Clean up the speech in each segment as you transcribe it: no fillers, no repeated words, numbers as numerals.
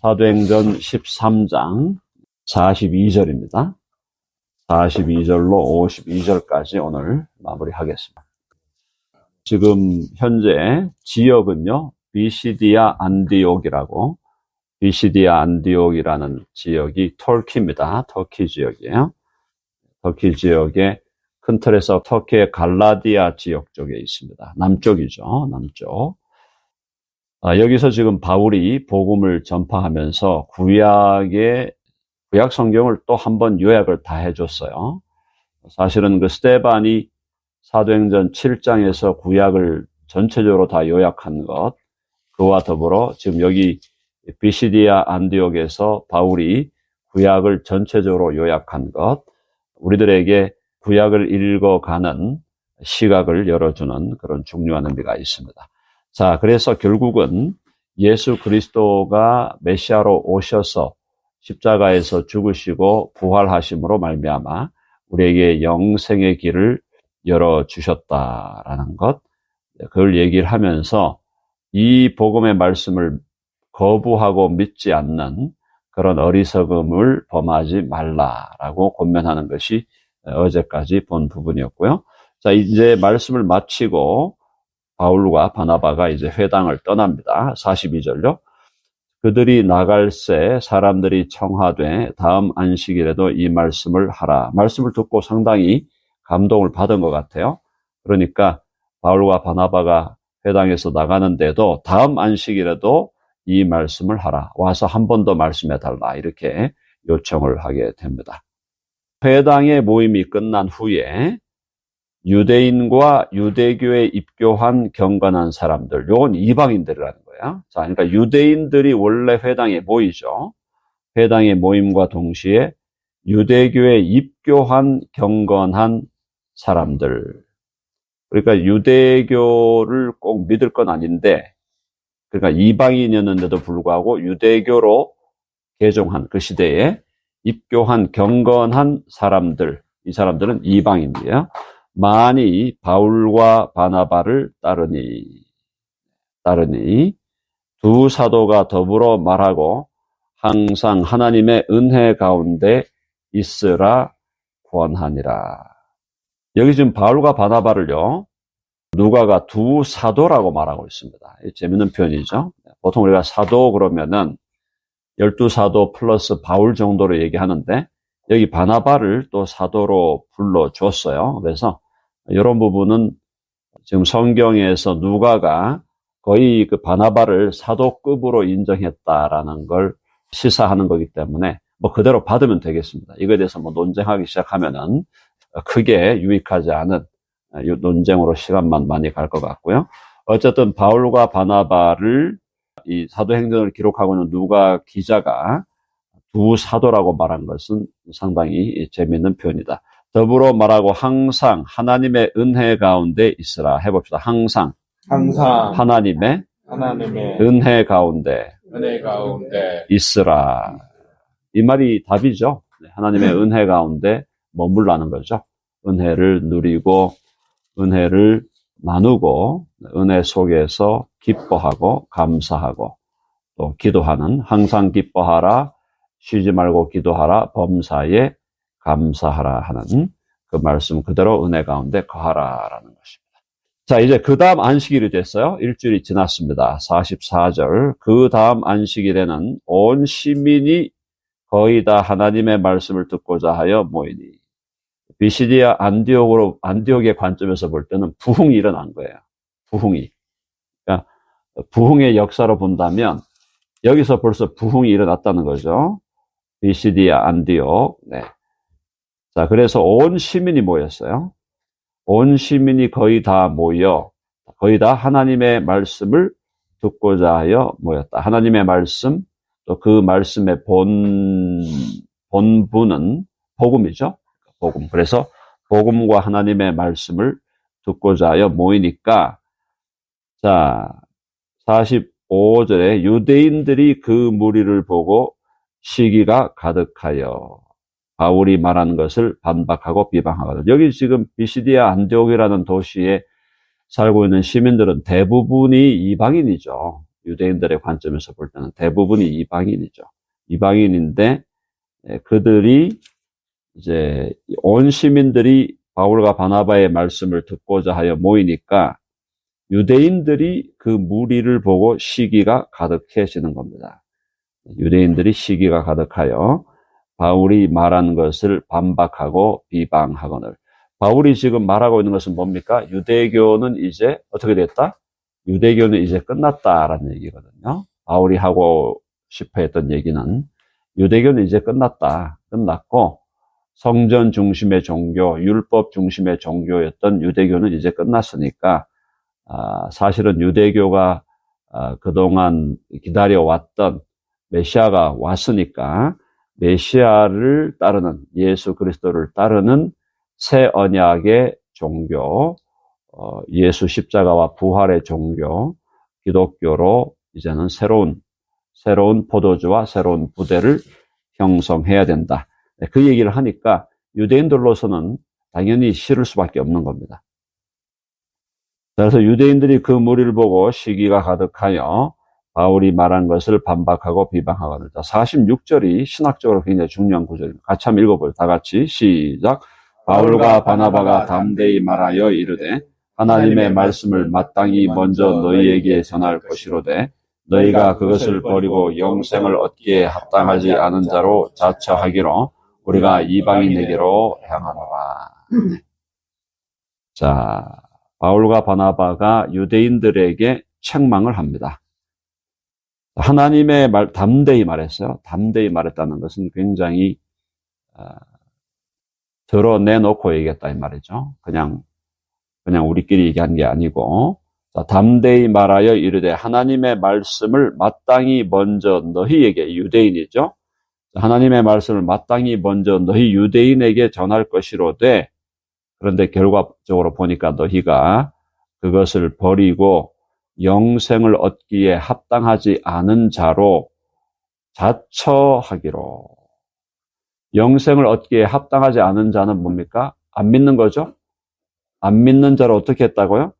사도행전 13장 42절입니다. 42절로 52절까지 오늘 마무리하겠습니다. 지금 현재 지역은요, 비시디아 안디옥이라고, 비시디아 안디옥이라는 지역이 터키입니다. 터키 지역이에요. 터키 지역의 큰 틀에서 터키의 갈라디아 지역 쪽에 있습니다. 남쪽이죠, 남쪽. 여기서 지금 바울이 복음을 전파하면서 구약 성경을 또 한 번 요약을 다 해줬어요. 사실은 그 스데반이 사도행전 7장에서 구약을 전체적으로 다 요약한 것, 그와 더불어 지금 여기 비시디아 안디옥에서 바울이 구약을 전체적으로 요약한 것, 우리들에게 구약을 읽어가는 시각을 열어주는 그런 중요한 의미가 있습니다. 자, 그래서 결국은 예수 그리스도가 메시아로 오셔서 십자가에서 죽으시고 부활하심으로 말미암아 우리에게 영생의 길을 열어주셨다라는 것, 그걸 얘기를 하면서 이 복음의 말씀을 거부하고 믿지 않는 그런 어리석음을 범하지 말라라고 권면하는 것이 어제까지 본 부분이었고요. 자, 이제 말씀을 마치고 바울과 바나바가 이제 회당을 떠납니다. 42절요. 그들이 나갈새 사람들이 청하되 다음 안식일에도 이 말씀을 하라. 말씀을 듣고 상당히 감동을 받은 것 같아요. 그러니까 바울과 바나바가 회당에서 나가는데도 다음 안식일에도 이 말씀을 하라. 와서 한 번 더 말씀해 달라. 이렇게 요청을 하게 됩니다. 회당의 모임이 끝난 후에 유대인과 유대교에 입교한 경건한 사람들, 요건 이방인들이라는 거야. 자, 그러니까 유대인들이 원래 회당에 모이죠. 회당의 모임과 동시에 유대교에 입교한 경건한 사람들. 그러니까 유대교를 꼭 믿을 건 아닌데, 그러니까 이방인이었는데도 불구하고 유대교로 개종한 그 시대에 입교한 경건한 사람들, 이 사람들은 이방인이에요. 많이 바울과 바나바를 따르니 두 사도가 더불어 말하고 항상 하나님의 은혜 가운데 있으라 권하니라. 여기 지금 바울과 바나바를요, 누가가 두 사도라고 말하고 있습니다. 재밌는 표현이죠. 보통 우리가 사도 그러면은 12사도 플러스 바울 정도로 얘기하는데 여기 바나바를 또 사도로 불러줬어요. 그래서 이런 부분은 지금 성경에서 누가가 거의 그 바나바를 사도급으로 인정했다라는 걸 시사하는 거기 때문에 뭐 그대로 받으면 되겠습니다. 이거에 대해서 뭐 논쟁하기 시작하면은 크게 유익하지 않은 논쟁으로 시간만 많이 갈 것 같고요. 어쨌든 바울과 바나바를 이 사도행전을 기록하고 있는 누가 기자가 두 사도라고 말한 것은 상당히 재미있는 표현이다. 더불어 말하고 항상 하나님의 은혜 가운데 있으라. 해봅시다. 항상 하나님의 은혜 가운데 있으라. 이 말이 답이죠. 하나님의 은혜 가운데 머물라는 거죠. 은혜를 누리고 은혜를 나누고 은혜 속에서 기뻐하고 감사하고 또 기도하는, 항상 기뻐하라, 쉬지 말고 기도하라, 범사에 감사하라 하는 그 말씀 그대로 은혜 가운데 거하라라는 것입니다. 자, 이제 그 다음 안식일이 됐어요. 일주일이 지났습니다. 44절. 그 다음 안식일에는 온 시민이 거의 다 하나님의 말씀을 듣고자 하여 모이니. 비시디아 안디옥의 관점에서 볼 때는 부흥이 일어난 거예요. 부흥이. 그러니까 부흥의 역사로 본다면 여기서 벌써 부흥이 일어났다는 거죠. 비시디아 안디옥. 네. 자, 그래서 온 시민이 모였어요. 온 시민이 거의 다 모여, 거의 다 하나님의 말씀을 듣고자 하여 모였다. 하나님의 말씀, 또 그 말씀의 본부는 복음이죠. 복음. 그래서 복음과 하나님의 말씀을 듣고자 하여 모이니까, 자, 45절에 유대인들이 그 무리를 보고 시기가 가득하여 바울이 말하는 것을 반박하고 비방하거든. 여기 지금 비시디아 안디옥이라는 도시에 살고 있는 시민들은 대부분이 이방인이죠. 유대인들의 관점에서 볼 때는 대부분이 이방인이죠. 이방인인데 그들이 이제 온 시민들이 바울과 바나바의 말씀을 듣고자 하여 모이니까 유대인들이 그 무리를 보고 시기가 가득해지는 겁니다. 유대인들이 시기가 가득하여 바울이 말한 것을 반박하고 비방하거늘. 바울이 지금 말하고 있는 것은 뭡니까? 유대교는 이제 어떻게 됐다? 유대교는 이제 끝났다라는 얘기거든요. 바울이 하고 싶어 했던 얘기는 유대교는 이제 끝났다. 끝났고 성전 중심의 종교, 율법 중심의 종교였던 유대교는 이제 끝났으니까 사실은 유대교가 그동안 기다려왔던 메시아가 왔으니까 메시아를 따르는, 예수 그리스도를 따르는 새 언약의 종교, 예수 십자가와 부활의 종교, 기독교로 이제는 새로운 포도주와 새로운 부대를 형성해야 된다. 그 얘기를 하니까 유대인들로서는 당연히 싫을 수밖에 없는 겁니다. 그래서 유대인들이 그 무리를 보고 시기가 가득하여 바울이 말한 것을 반박하고 비방하거든요. 46절이 신학적으로 굉장히 중요한 구절입니다. 같이 한번 읽어보죠. 다 같이 시작. 바울과 바나바가 담대히 말하여 이르되 하나님의 말씀을 마땅히 먼저 너희에게 전할 것이로되 너희가 그것을 버리고 영생을 얻기에 합당하지 않은 자로 자처하기로 우리가 이방인에게로 향하노라. 자, 바울과 바나바가 유대인들에게 책망을 합니다. 하나님의 말, 담대히 말했어요. 담대히 말했다는 것은 굉장히 드러내놓고 얘기했다 이 말이죠. 그냥 우리끼리 얘기한 게 아니고, 자, 담대히 말하여 이르되 하나님의 말씀을 마땅히 먼저 너희에게, 유대인이죠. 하나님의 말씀을 마땅히 먼저 너희 유대인에게 전할 것이로되, 그런데 결과적으로 보니까 너희가 그것을 버리고 영생을 얻기에 합당하지 않은 자로 자처하기로. 영생을 얻기에 합당하지 않은 자는 뭡니까? 안 믿는 거죠? 안 믿는 자로 어떻게 했다고요?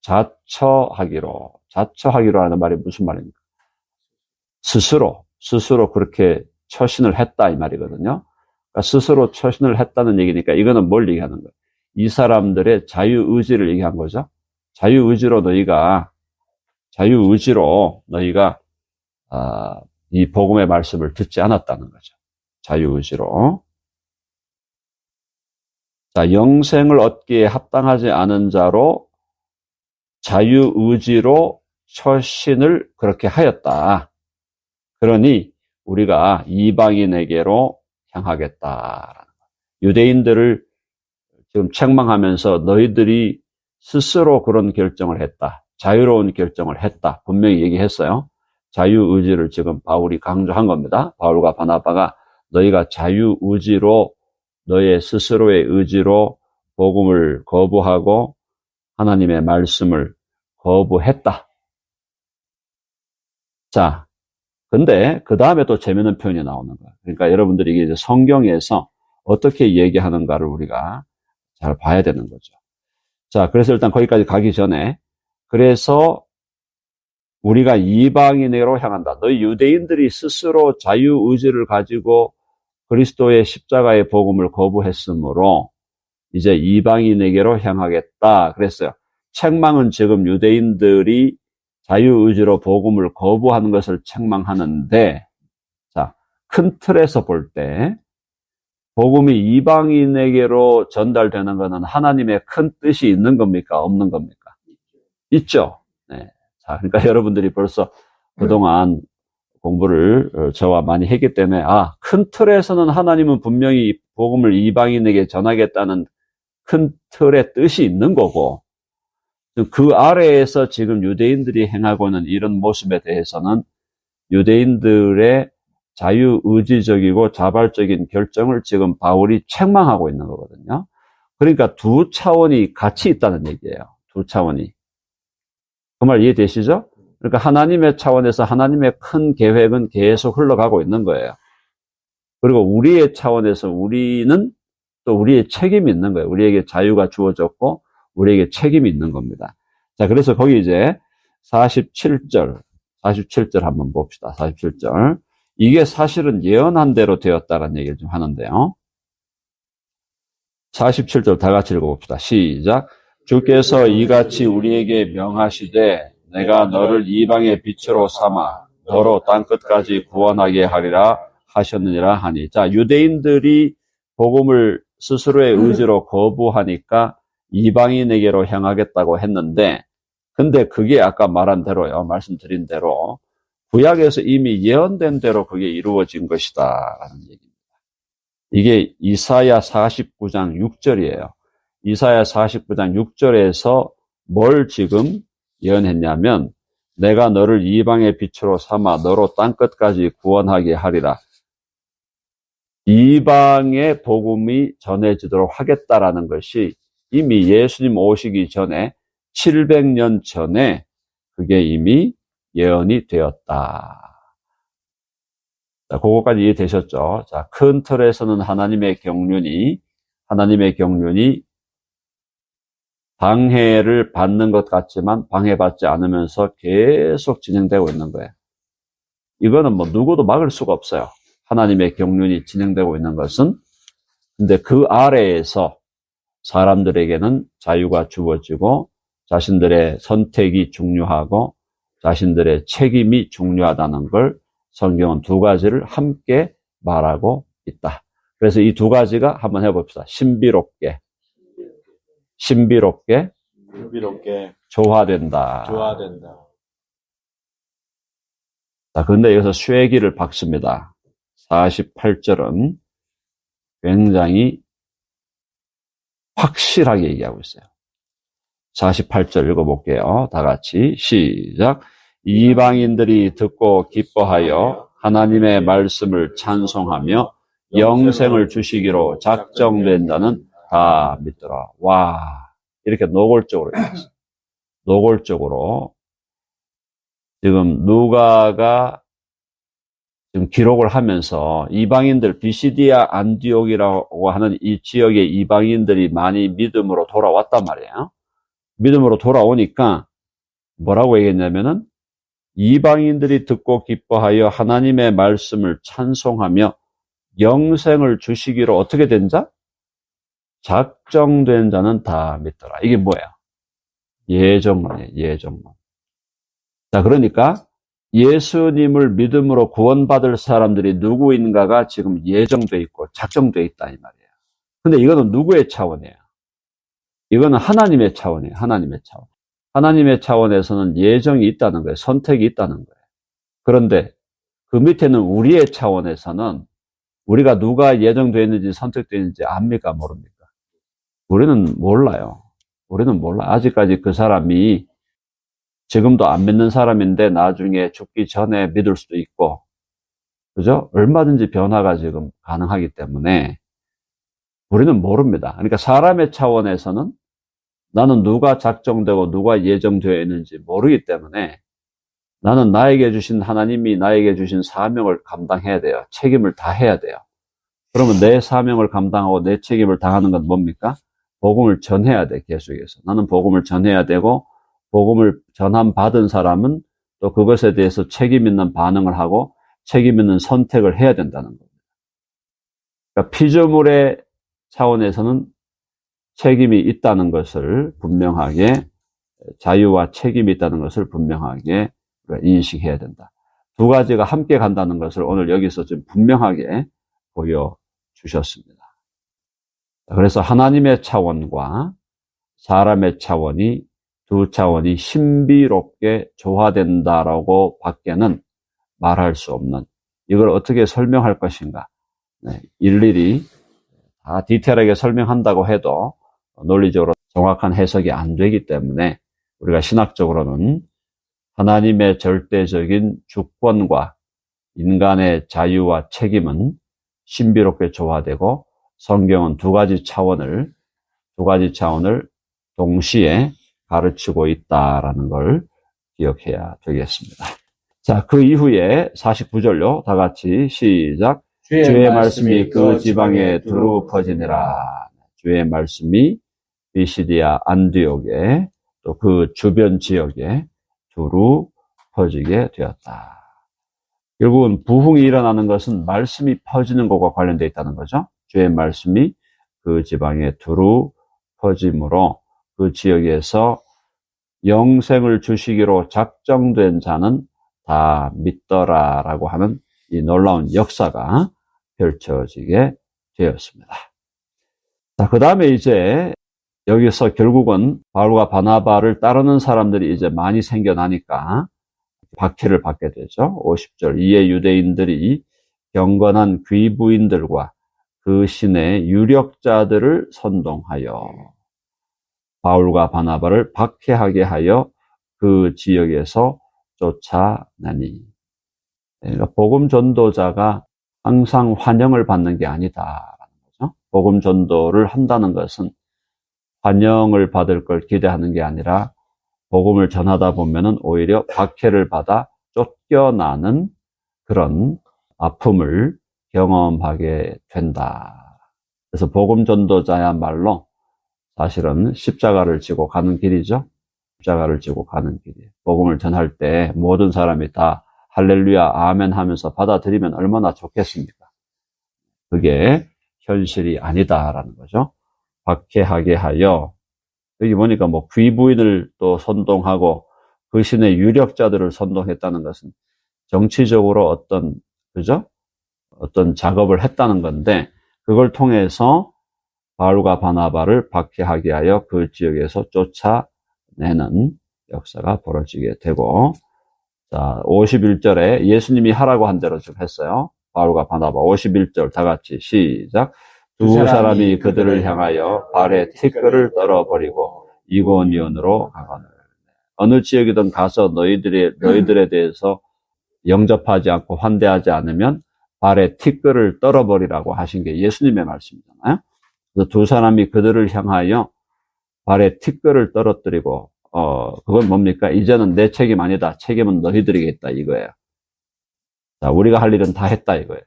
자처하기로. 자처하기로 하는 말이 무슨 말입니까? 스스로 그렇게 처신을 했다 이 말이거든요. 그러니까 스스로 처신을 했다는 얘기니까 이거는 뭘 얘기하는 거예요? 이 사람들의 자유의지를 얘기한 거죠. 자유의지로 너희가 이 복음의 말씀을 듣지 않았다는 거죠. 자유의지로. 자, 영생을 얻기에 합당하지 않은 자로 자유의지로 처신을 그렇게 하였다. 그러니 우리가 이방인에게로 향하겠다. 유대인들을 지금 책망하면서 너희들이 스스로 그런 결정을 했다. 자유로운 결정을 했다. 분명히 얘기했어요. 자유의지를 지금 바울이 강조한 겁니다. 바울과 바나바가 너희가 자유의지로 너의 스스로의 의지로 복음을 거부하고 하나님의 말씀을 거부했다. 자, 근데 그 다음에 또 재미있는 표현이 나오는 거야. 그러니까 여러분들이 이게 이제 성경에서 어떻게 얘기하는가를 우리가 잘 봐야 되는 거죠. 자, 그래서 일단 거기까지 가기 전에 그래서 우리가 이방인에게로 향한다. 너희 유대인들이 스스로 자유의지를 가지고 그리스도의 십자가의 복음을 거부했으므로 이제 이방인에게로 향하겠다 그랬어요. 책망은 지금 유대인들이 자유의지로 복음을 거부하는 것을 책망하는데, 자, 큰 틀에서 볼 때 복음이 이방인에게로 전달되는 것은 하나님의 큰 뜻이 있는 겁니까? 없는 겁니까? 있죠. 네. 자, 그러니까 여러분들이 벌써 그동안 공부를 저와 많이 했기 때문에 큰 틀에서는 하나님은 분명히 복음을 이방인에게 전하겠다는 큰 틀의 뜻이 있는 거고, 그 아래에서 지금 유대인들이 행하고 있는 이런 모습에 대해서는 유대인들의 자유의지적이고 자발적인 결정을 지금 바울이 책망하고 있는 거거든요. 그러니까 두 차원이 같이 있다는 얘기예요. 두 차원이. 그 말 이해되시죠? 그러니까 하나님의 차원에서 하나님의 큰 계획은 계속 흘러가고 있는 거예요. 그리고 우리의 차원에서 우리는 또 우리의 책임이 있는 거예요. 우리에게 자유가 주어졌고 우리에게 책임이 있는 겁니다. 자, 그래서 거기 이제 47절 47절 한번 봅시다. 47절. 이게 사실은 예언한 대로 되었다는 얘기를 좀 하는데요. 47절 다 같이 읽어봅시다. 시작. 주께서 이같이 우리에게 명하시되 내가 너를 이방의 빛으로 삼아 너로 땅끝까지 구원하게 하리라 하셨느니라 하니. 자, 유대인들이 복음을 스스로의 의지로 거부하니까 이방인에게로 향하겠다고 했는데, 근데 그게 아까 말한 대로요, 말씀드린 대로 구약에서 이미 예언된 대로 그게 이루어진 것이다라는 얘기입니다. 이게 이사야 49장 6절이에요. 이사야 49장 6절에서 뭘 지금 예언했냐면, 내가 너를 이방의 빛으로 삼아 너로 땅끝까지 구원하게 하리라. 이방의 복음이 전해지도록 하겠다라는 것이 이미 예수님 오시기 전에 700년 전에 그게 이미 예언이 되었다. 자, 그거까지 이해되셨죠? 자, 큰 틀에서는 하나님의 경륜이 방해를 받는 것 같지만 방해받지 않으면서 계속 진행되고 있는 거예요. 이거는 뭐 누구도 막을 수가 없어요. 하나님의 경륜이 진행되고 있는 것은. 근데 그 아래에서 사람들에게는 자유가 주어지고 자신들의 선택이 중요하고 자신들의 책임이 중요하다는 걸 성경은 두 가지를 함께 말하고 있다. 그래서 이 두 가지가 한번 해봅시다. 신비롭게 조화된다. 자, 근데 여기서 쇠기를 박습니다. 48절은 굉장히 확실하게 얘기하고 있어요. 48절 읽어볼게요. 다 같이 시작. 이방인들이 듣고 기뻐하여 하나님의 말씀을 찬송하며 영생을 주시기로 작정된 자는 다 믿더라. 와, 이렇게 노골적으로 얘기했어요. 노골적으로 지금 누가가 지금 기록을 하면서 이방인들, 비시디아 안디옥이라고 하는 이 지역의 이방인들이 많이 믿음으로 돌아왔단 말이에요. 믿음으로 돌아오니까 뭐라고 얘기했냐면은 이방인들이 듣고 기뻐하여 하나님의 말씀을 찬송하며 영생을 주시기로 어떻게 된 자? 작정된 자는 다 믿더라. 이게 뭐예요? 예정론이에요. 예정론. 자, 그러니까 예수님을 믿음으로 구원받을 사람들이 누구인가가 지금 예정돼 있고 작정돼 있다 이 말이에요. 근데 이거는 누구의 차원이에요? 이거는 하나님의 차원이에요. 하나님의 차원. 하나님의 차원에서는 예정이 있다는 거예요. 선택이 있다는 거예요. 그런데 그 밑에는 우리의 차원에서는 우리가 누가 예정되어 있는지 선택되어 있는지 압니까? 모릅니까? 우리는 몰라요. 우리는 몰라. 아직까지 그 사람이 지금도 안 믿는 사람인데 나중에 죽기 전에 믿을 수도 있고, 그죠? 얼마든지 변화가 지금 가능하기 때문에 우리는 모릅니다. 그러니까 사람의 차원에서는 나는 누가 작정되고 누가 예정되어 있는지 모르기 때문에 나는 나에게 주신 하나님이 나에게 주신 사명을 감당해야 돼요. 책임을 다해야 돼요. 그러면 내 사명을 감당하고 내 책임을 다하는 건 뭡니까? 복음을 전해야 돼, 계속해서. 나는 복음을 전해야 되고, 복음을 전함 받은 사람은 또 그것에 대해서 책임 있는 반응을 하고 책임 있는 선택을 해야 된다는 겁니다. 그러니까 피조물의 차원에서는 책임이 있다는 것을 분명하게, 자유와 책임이 있다는 것을 분명하게 인식해야 된다. 두 가지가 함께 간다는 것을 오늘 여기서 좀 분명하게 보여주셨습니다. 그래서 하나님의 차원과 사람의 차원이 두 차원이 신비롭게 조화된다라고 밖에는 말할 수 없는, 이걸 어떻게 설명할 것인가. 네, 일일이 다 디테일하게 설명한다고 해도 논리적으로 정확한 해석이 안 되기 때문에 우리가 신학적으로는 하나님의 절대적인 주권과 인간의 자유와 책임은 신비롭게 조화되고 성경은 두 가지 차원을 동시에 가르치고 있다라는 걸 기억해야 되겠습니다. 자, 그 이후에 49절로 다 같이 시작. 주의 말씀이 그 지방에 두루 퍼지니라. 주의 말씀이 비시디아 안디옥에 또 그 주변 지역에 두루 퍼지게 되었다. 결국은 부흥이 일어나는 것은 말씀이 퍼지는 것과 관련되어 있다는 거죠. 주의 말씀이 그 지방에 두루 퍼짐으로 그 지역에서 영생을 주시기로 작정된 자는 다 믿더라라고 하는 이 놀라운 역사가 펼쳐지게 되었습니다. 자, 그 다음에 이제 여기서 결국은 바울과 바나바를 따르는 사람들이 이제 많이 생겨나니까 박해를 받게 되죠. 50절 이에 유대인들이 경건한 귀부인들과 그 신의 유력자들을 선동하여 바울과 바나바를 박해하게 하여 그 지역에서 쫓아내니. 그러니까 복음 전도자가 항상 환영을 받는 게 아니다라는 거죠. 복음 전도를 한다는 것은 환영을 받을 걸 기대하는 게 아니라 복음을 전하다 보면은 오히려 박해를 받아 쫓겨나는 그런 아픔을 경험하게 된다. 그래서 복음 전도자야말로 사실은 십자가를 지고 가는 길이죠. 십자가를 지고 가는 길이에요. 복음을 전할 때 모든 사람이 다 할렐루야 아멘 하면서 받아들이면 얼마나 좋겠습니까? 그게 현실이 아니다라는 거죠. 박해하게 하여, 여기 보니까 뭐 귀부인을 또 선동하고 그 신의 유력자들을 선동했다는 것은 정치적으로 그죠? 어떤 작업을 했다는 건데, 그걸 통해서 바울과 바나바를 박해하게 하여 그 지역에서 쫓아내는 역사가 벌어지게 되고, 자, 51절에 예수님이 하라고 한 대로 좀 했어요. 바울과 바나바 51절 다 같이 시작. 두 사람이 그들을 향하여 발에 티끌을 떨어버리고 이고니온으로 가거늘. 어느 지역이든 가서 너희들에 대해서 영접하지 않고 환대하지 않으면 발에 티끌을 떨어버리라고 하신 게 예수님의 말씀이잖아요. 그래서 두 사람이 그들을 향하여 발에 티끌을 떨어뜨리고, 그건 뭡니까? 이제는 내 책임 아니다. 책임은 너희들에게 있다. 이거예요. 자, 우리가 할 일은 다 했다. 이거예요.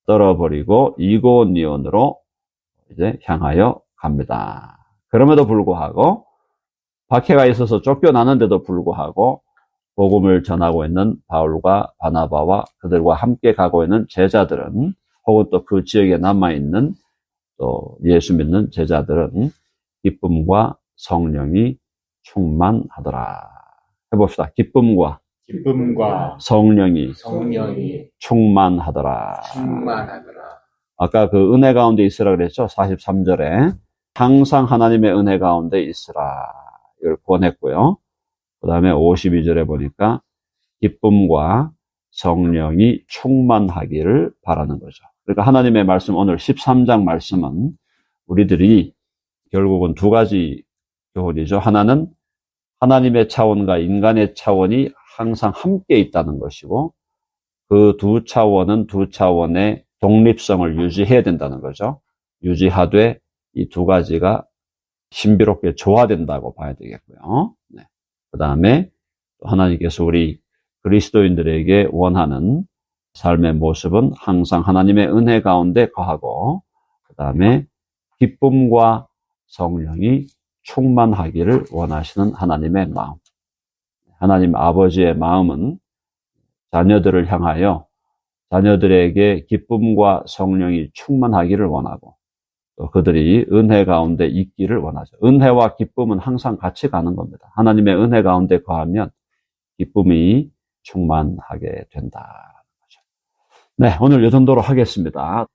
떨어버리고 이고니온으로 이제 향하여 갑니다. 그럼에도 불구하고 박해가 있어서 쫓겨나는데도 불구하고 복음을 전하고 있는 바울과 바나바와 그들과 함께 가고 있는 제자들은, 혹은 또 그 지역에 남아있는 또 예수 믿는 제자들은 기쁨과 성령이 충만하더라. 해봅시다. 기쁨과 성령이 충만하더라. 아까 그 은혜 가운데 있으라 그랬죠? 43절에 항상 하나님의 은혜 가운데 있으라. 이걸 권했고요. 그 다음에 52절에 보니까 기쁨과 성령이 충만하기를 바라는 거죠. 그러니까 하나님의 말씀, 오늘 13장 말씀은 우리들이 결국은 두 가지 교훈이죠. 하나는 하나님의 차원과 인간의 차원이 항상 함께 있다는 것이고, 그 두 차원은 두 차원의 독립성을 유지해야 된다는 거죠. 유지하되 이 두 가지가 신비롭게 조화된다고 봐야 되겠고요. 네. 그 다음에 하나님께서 우리 그리스도인들에게 원하는 삶의 모습은 항상 하나님의 은혜 가운데 거하고, 그 다음에 기쁨과 성령이 충만하기를 원하시는 하나님의 마음. 하나님 아버지의 마음은 자녀들을 향하여 자녀들에게 기쁨과 성령이 충만하기를 원하고, 또 그들이 은혜 가운데 있기를 원하죠. 은혜와 기쁨은 항상 같이 가는 겁니다. 하나님의 은혜 가운데 거하면 기쁨이 충만하게 된다. 네, 오늘 이 정도로 하겠습니다.